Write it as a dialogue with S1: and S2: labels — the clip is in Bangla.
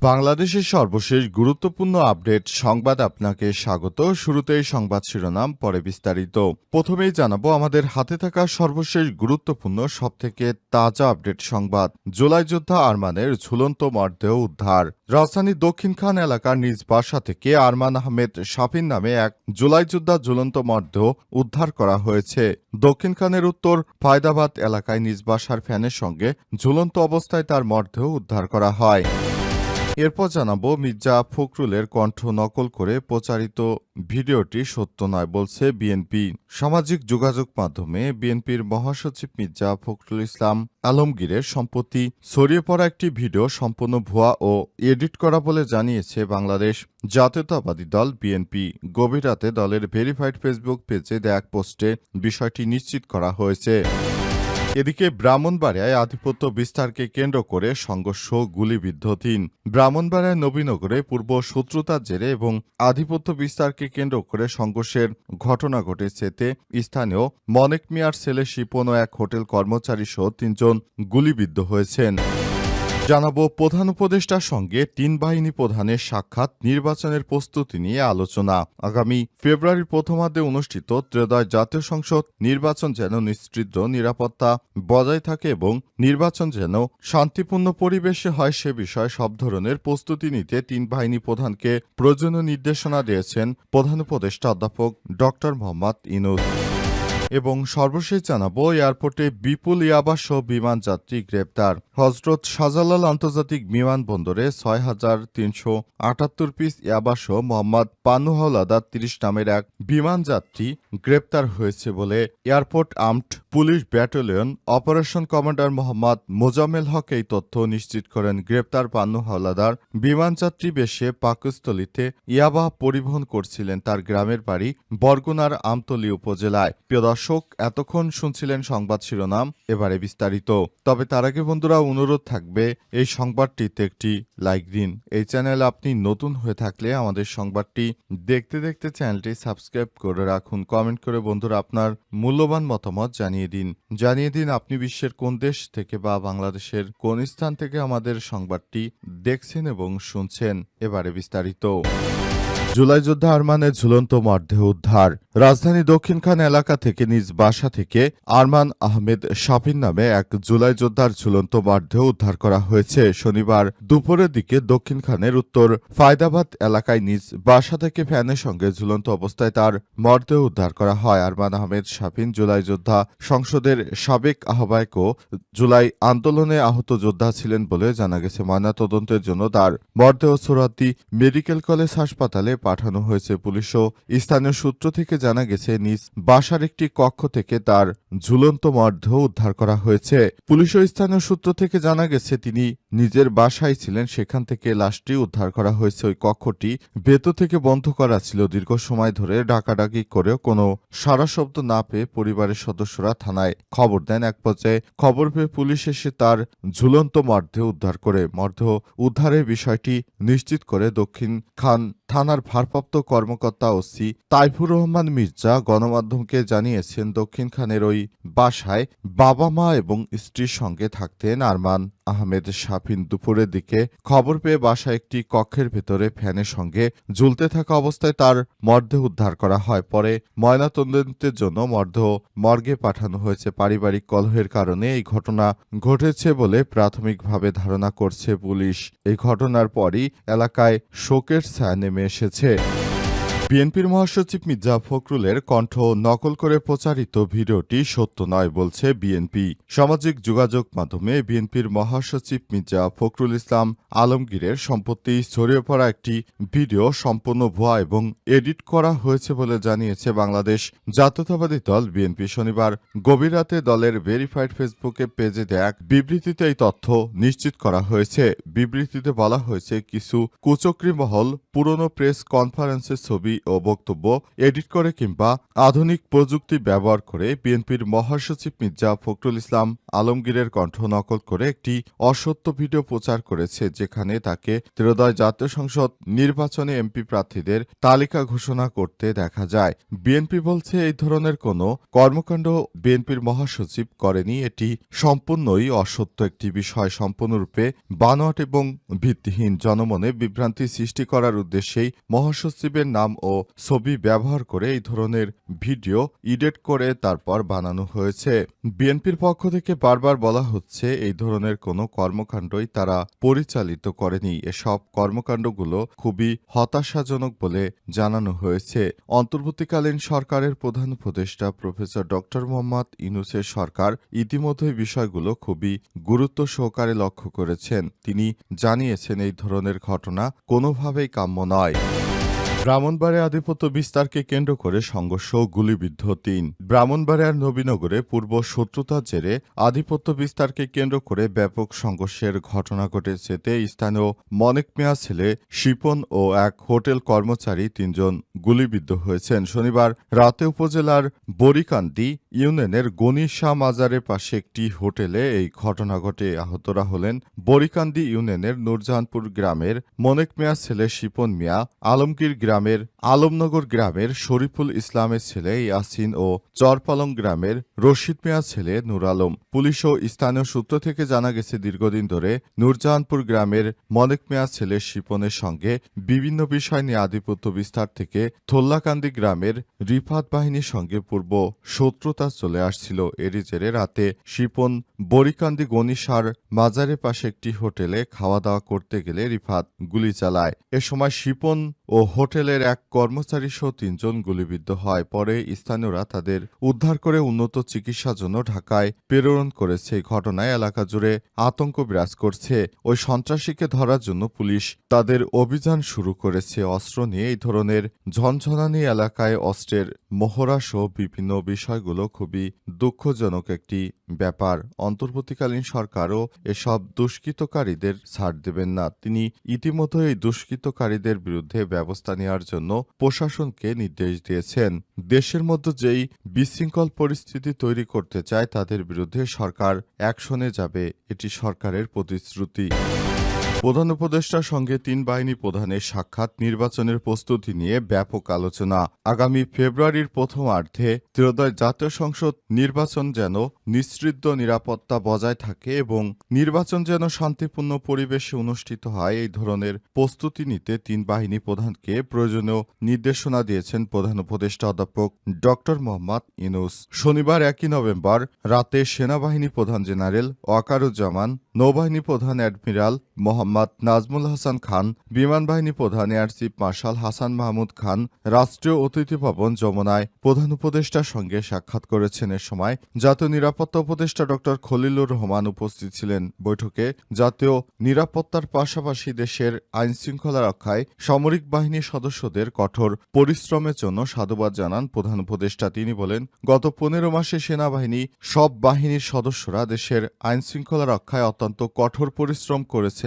S1: বাংলাদেশের সর্বশেষ গুরুত্বপূর্ণ আপডেট সংবাদ আপনাকে স্বাগত। শুরুতেই সংবাদ শিরোনাম, পরে বিস্তারিত। প্রথমেই জানাবো আমাদের হাতে থাকা সর্বশেষ গুরুত্বপূর্ণ সবথেকে তাজা আপডেট সংবাদ। জুলাই যোদ্ধা আরমানের ঝুলন্ত মরদেহ উদ্ধার। রাজধানীর দক্ষিণখান এলাকার নিজ বাসা থেকে আরমান আহমেদ শাফিন নামে এক জুলাই যোদ্ধা ঝুলন্ত মরদেহ উদ্ধার করা হয়েছে। দক্ষিণখানের উত্তর ফায়দাবাদ এলাকায় নিজ বাসার ফ্যানের সঙ্গে ঝুলন্ত অবস্থায় তার মরদেহ উদ্ধার করা হয়। এরপর জানাবো মির্জা ফখরুলের কণ্ঠ নকল করে প্রচারিত ভিডিওটি সত্য নয় বলছে বিএনপি। সামাজিক যোগাযোগ মাধ্যমে বিএনপির মহাসচিব মির্জা ফখরুল ইসলাম আলমগীরের সম্প্রতি ছড়িয়ে পড়া একটি ভিডিও সম্পূর্ণ ভুয়া ও এডিট করা বলে জানিয়েছে বাংলাদেশ জাতীয়তাবাদী দল বিএনপি। গভীর রাতে দলের ভেরিফাইড ফেসবুক পেজে দেয়া এক পোস্টে বিষয়টি নিশ্চিত করা হয়েছে। এদিকে ব্রাহ্মণবাড়িয়ায় আধিপত্য বিস্তারকে কেন্দ্র করে সংঘর্ষ, গুলিবিদ্ধ ৩। ব্রাহ্মণবাড়িয়ার নবীনগরে পূর্ব শত্রুতার জেরে এবং আধিপত্য বিস্তারকে কেন্দ্র করে সংঘর্ষের ঘটনা ঘটেছে। এতে স্থানীয় মনেক মিয়ার ছেলে শিপন ও এক হোটেল কর্মচারী সহ ৩ জন গুলিবিদ্ধ হয়েছেন। জানাবো প্রধান উপদেষ্টার সঙ্গে ৩ বাহিনী প্রধানের সাক্ষাৎ, নির্বাচনের প্রস্তুতি নিয়ে আলোচনা। আগামী ফেব্রুয়ারির প্রথমার্ধে অনুষ্ঠিত ত্রয়োদশ জাতীয় সংসদ নির্বাচন যেন নিশ্চিদ্র নিরাপত্তা বজায় থাকে এবং নির্বাচন যেন শান্তিপূর্ণ পরিবেশে হয় সে বিষয়ে সব ধরনের প্রস্তুতি নিতে ৩ বাহিনী প্রধানকে প্রয়োজনীয় নির্দেশনা দিয়েছেন প্রধান উপদেষ্টা অধ্যাপক ড. মোহাম্মদ ইউনূস। এবং সর্বশেষ জানাবো এয়ারপোর্টে বিপুল ইয়াবাসহ বিমান যাত্রী গ্রেপ্তার। হজরত শাহজালাল আন্তর্জাতিক বিমানবন্দরে ৬,৩৭৮ পিস ইয়াবাসহ মোহাম্মদ পান্নু হাওলাদার ৩০ নামের এক বিমান যাত্রী গ্রেপ্তার হয়েছে বলে airport armed police battalion operation commander Mohammad Mozammel Haque এই তথ্য নিশ্চিত করেন। গ্রেপ্তার পান্নু হাওলাদার বিমানযাত্রী বেশে পাকস্থলীতে ইয়াবা পরিবহন করছিলেন। তার গ্রামের বাড়ি বরগুনার আমতলী উপজেলায়। প্রিয় দর্শক, এতক্ষণ শুনছিলেন সংবাদ শিরোনাম, এবারে বিস্তারিত। তবে তার আগে বন্ধুরা অনুরোধ থাকবে এই সংবাদটিতে একটি লাইক দিন। এই চ্যানেলে আপনি নতুন হয়ে থাকলে আমাদের সংবাদটি দেখতে দেখতে চ্যানেলটি সাবস্ক্রাইব করে রাখুন। কমেন্ট করে বন্ধুরা আপনার মূল্যবান মতামত জানিয়ে দিন আপনি বিশ্বের কোন দেশ থেকে বা বাংলাদেশের কোন স্থান থেকে আমাদের সংবাদটি দেখছেন এবং শুনছেন। এবারে বিস্তারিত। জুলাই যোদ্ধা আরমানের ঝুলন্ত মরদেহ উদ্ধার। রাজধানী দক্ষিণখান এলাকা থেকে নিজ বাসা থেকে আরমান আহমেদ শাফিন নামে এক জুলাই যোদ্ধার ঝুলন্ত মরদেহ উদ্ধার করা হয়েছে। শনিবার দুপুরের দিকে দক্ষিণখানের উত্তর ফায়দাবাদ এলাকায় নিজ বাসা থেকে ফ্যানের সঙ্গে ঝুলন্ত অবস্থায় তার মরদেহ উদ্ধার করা হয়। আরমান আহমেদ শাফিন জুলাই যোদ্ধা সংসদের সাবেক আহ্বায়ক ও জুলাই আন্দোলনে আহত যোদ্ধা ছিলেন বলে জানা গেছে। ময়নাতদন্তের জন্য তার মরদেহ সোহরাওয়ার্দী মেডিকেল কলেজ হাসপাতালে পাঠানো হয়েছে। পুলিশ ও স্থানীয় সূত্র থেকে জানা গেছে নিজ বাসার একটি কক্ষ থেকে তার ঝুলন্ত মরদেহ উদ্ধার করা হয়েছে। পুলিশ ও স্থানীয় সূত্র থেকে জানা গেছে তিনি নিজের বাসায় ছিলেন, সেখান থেকে লাশটি উদ্ধার করা হয়েছে। ওই কক্ষটি ভেতর থেকে বন্ধ করা ছিল। দীর্ঘ সময় ধরে ডাকাডাকি করেও কোনো সাড়া শব্দ না পেয়ে পরিবারের সদস্যরা থানায় খবর দেন। এক পর্যায়ে খবর পেয়ে পুলিশ এসে তার ঝুলন্ত মরদেহ উদ্ধার করে। মরদেহ উদ্ধারের বিষয়টি নিশ্চিত করে দক্ষিণ খান থানার ভারপ্রাপ্ত কর্মকর্তা ওসি তাইফুর রহমান মির্জা গণমাধ্যমকে জানিয়েছেন, দক্ষিণখানের ওই বাসায় বাবা মা এবং স্ত্রীর সঙ্গে থাকতেন আরমান আহমেদ শাফিন। দুপুরের দিকে খবর পেয়ে বাসায় একটি কক্ষের ভেতরে ফ্যানের সঙ্গে ঝুলতে থাকা অবস্থায় তার মরদেহ উদ্ধার করা হয়। পরে ময়নাতদন্তের জন্য মরদেহ মর্গে পাঠানো হয়েছে। পারিবারিক কলহের কারণে এই ঘটনা ঘটেছে বলে প্রাথমিকভাবে ধারণা করছে পুলিশ। এই ঘটনার পরই এলাকায় শোকের ছায়া নেমে এসেছে। বিএনপির মহাসচিব মির্জা ফখরুলের কণ্ঠ নকল করে প্রচারিত ভিডিওটি সত্য নয় বলছে বিএনপি। সামাজিক যোগাযোগ মাধ্যমে বিএনপির মহাসচিব মির্জা ফখরুল ইসলাম আলমগীরের সম্প্রতি ছড়িয়ে পড়া একটি ভিডিও সম্পূর্ণ ভুয়া এবং এডিট করা হয়েছে বলে জানিয়েছে বাংলাদেশ জাতীয়তাবাদী দল বিএনপি। শনিবার গভীর রাতে দলের ভেরিফাইড ফেসবুকে পেজে দেয়া এক বিবৃতিতে এই তথ্য নিশ্চিত করা হয়েছে। বিবৃতিতে বলা হয়েছে, কিছু কুচক্রী মহল পুরনো প্রেস কনফারেন্সের ছবি ও বক্তব্য এডিট করে কিংবা আধুনিক প্রযুক্তি ব্যবহার করে বিএনপির মহাসচিব মির্জা ফখরুল ইসলাম আলমগীরের কণ্ঠ নকল করে একটি অসত্য ভিডিও প্রচার করেছে, যেখানে তাকে ত্রয়োদশ জাতীয় সংসদ নির্বাচনে এমপি প্রার্থীদের তালিকা ঘোষণা করতে দেখা যায়। বিএনপি বলছে এই ধরনের কোনো কর্মকাণ্ড বিএনপির মহাসচিব করেনি। এটি সম্পূর্ণই অসত্য একটি বিষয়, সম্পূর্ণরূপে বানোয়াট এবং ভিত্তিহীন। জনমনে বিভ্রান্তি সৃষ্টি করার উদ্দেশ্যেই মহাসচিবের নাম ও ছবি ব্যবহার করে এই ধরনের ভিডিও এডিট করে তারপর বানানো হয়েছে। বিএনপির পক্ষ থেকে বারবার বলা হচ্ছে এই ধরনের কোনো কর্মকাণ্ডই তারা পরিচালিত করেনি। এসব কর্মকাণ্ডগুলো খুবই হতাশাজনক বলে জানানো হয়েছে। অন্তর্বর্তীকালীন সরকারের প্রধান উপদেষ্টা প্রফেসর ডক্টর মোহাম্মদ ইউনূসের সরকার ইতিমধ্যে বিষয়গুলো খুবই গুরুত্ব সহকারে লক্ষ্য করেছেন। তিনি জানিয়েছেন এই ধরনের ঘটনা কোনোভাবেই কাম্য নয়। ব্রাহ্মণবাড়িয়া আধিপত্য বিস্তারকে কেন্দ্র করে সংঘর্ষ ও গুলিবিদ্ধ ৩। ব্রাহ্মণবাড়িয়ার নবীনগরে পূর্ব শত্রুতার জেরে আধিপত্য বিস্তারকে কেন্দ্র করে ব্যাপক সংঘর্ষের ঘটনা ঘটেছে। এতে স্থানীয় মনিক মিয়া ছেলে শিপন ও এক হোটেল কর্মচারী ৩ জন গুলিবিদ্ধ হয়েছেন। শনিবার রাতে উপজেলার বরিকান্দি ইউনিয়নের গনি শাহ মাজারের পাশে একটি হোটেলে এই ঘটনা ঘটে। আহতরা হলেন বরিকান্দি ইউনিয়নের নূরজাহানপুর গ্রামের মনিক মিয়া ছেলে শিপন মিয়া, আলমগীর গ্রামের আলমনগর গ্রামের শরীফুল ইসলামের ছেলে ইয়াসিন ও চরপালং গ্রামের রশিদ মিয়া ছেলে নূর আলম। পুলিশ ও স্থানীয় সূত্র থেকে জানা গেছে, দীর্ঘদিন ধরে নূরজাহানপুর গ্রামের মনিক মিয়া ছেলে শিপনের সঙ্গে বিভিন্ন বিষয় নিয়ে আধিপত্য বিস্তার থেকে থোল্লাকান্দি গ্রামের রিফাত বাহিনীর সঙ্গে পূর্ব শত্রুতা চলে আসছিল। এরই জেরে রাতে শিপন বরিকান্দি গনিশার মাজারের পাশে একটি হোটেলে খাওয়া দাওয়া করতে গেলে রিফাত গুলি চালায়। এ সময় শিপন ও হোটেলের এক কর্মচারী সহ ৩ জন গুলিবিদ্ধ হয়। পরে স্থানীয়রা তাদের উদ্ধার করে উন্নত চিকিৎসার জন্য ঢাকায় প্রেরণ করেছে। এই ঘটনায় এলাকা জুড়ে আতঙ্ক বিরাজ করছে। ওই সন্ত্রাসীকে ধরার জন্য পুলিশ তাদের অভিযান শুরু করেছে। অস্ত্র নিয়ে এই ধরনের ঝনঝনানি এলাকায় অস্ত্রের মহড়া সহ বিভিন্ন বিষয়গুলো খুবই দুঃখজনক একটি ব্যাপার। অন্তর্বর্তীকালীন সরকারও এসব দুষ্কৃতকারীদের ছাড় দেবেন না। তিনি ইতিমধ্যে এই দুষ্কৃতকারীদের বিরুদ্ধে ব্যবস্থা নেওয়ার জন্য প্রশাসনকে নির্দেশ দিয়েছেন। দেশের মধ্যে যেই বিশৃঙ্খল পরিস্থিতি তৈরি করতে চায় তাদের বিরুদ্ধে সরকার অ্যাকশনে যাবে, এটি সরকারের প্রতিশ্রুতি। প্রধান উপদেষ্টার সঙ্গে ৩ বাহিনী প্রধানের সাক্ষাৎ, নির্বাচনের প্রস্তুতি নিয়ে ব্যাপক আলোচনা। আগামী ফেব্রুয়ারির প্রথমার্ধে ত্রয়োদশ জাতীয় সংসদ নির্বাচন যেন নিশ্চিদ্র নিরাপত্তা বজায় থাকে এবং নির্বাচন যেন শান্তিপূর্ণ পরিবেশে অনুষ্ঠিত হয়, এই ধরনের প্রস্তুতি নিতে ৩ বাহিনী প্রধানকে প্রয়োজনীয় নির্দেশনা দিয়েছেন প্রধান উপদেষ্টা অধ্যাপক ডক্টর মোহাম্মদ ইউনূস। শনিবার ১ নভেম্বর রাতে সেনাবাহিনী প্রধান জেনারেল ওয়াকারুজ্জামান, নৌবাহিনী প্রধান অ্যাডমিরাল মোহাম্মদ নাজমুল হাসান খান, বিমান বাহিনী প্রধান air chief marshal Hasan Mahmood Khan রাষ্ট্রীয় অতিথি ভবন যমুনায় প্রধান উপদেষ্টার সঙ্গে সাক্ষাৎ করেছেন। এ সময় জাতীয় নিরাপত্তা উপদেষ্টা ডক্টর খলিলুর রহমান উপস্থিত ছিলেন। বৈঠকে জাতীয় নিরাপত্তার পাশাপাশি দেশের আইনশৃঙ্খলা রক্ষায় সামরিক বাহিনীর সদস্যদের কঠোর পরিশ্রমের জন্য সাধুবাদ জানান প্রধান উপদেষ্টা। তিনি বলেন, গত ১৫ মাসে সেনাবাহিনী সব বাহিনীর সদস্যরা দেশের আইনশৃঙ্খলা রক্ষায় অত্যন্ত কঠোর পরিশ্রম করেছে।